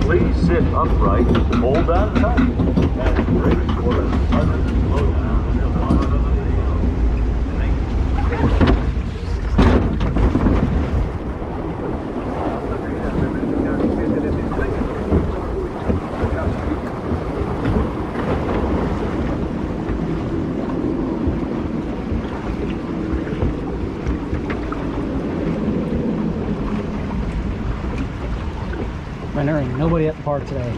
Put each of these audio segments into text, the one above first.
Please sit upright, hold on tight, and brace for a sudden slowdown at the bottom of the hill. Man, there ain't nobody at the park today.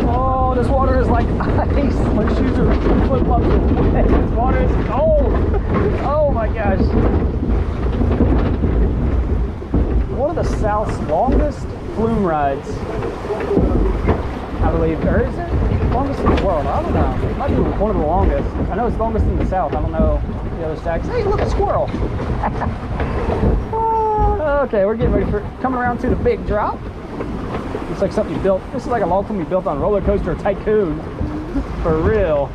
Oh, this water is like ice. My shoes are flip-flops are wet. This water is cold. Oh my gosh. One of the South's longest Flume rides, I believe. Or is it longest in the world? I don't know. It might be one of the longest. I know it's longest in the South. I don't know the other stacks. Hey, look, a squirrel. Okay, we're getting ready for coming around to the big drop. Looks like something you built. This is like a log flume you built on Roller Coaster Tycoon. For real.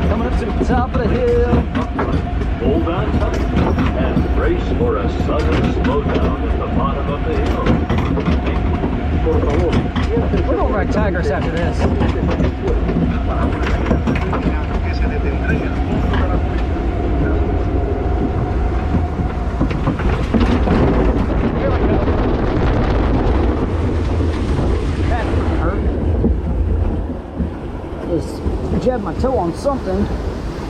Coming up to the top of the hill. Hold on tight and brace for a sudden slowdown at the bottom of the hill. We're going to ride Tigers after this. That hurt. Just jabbed my toe on something.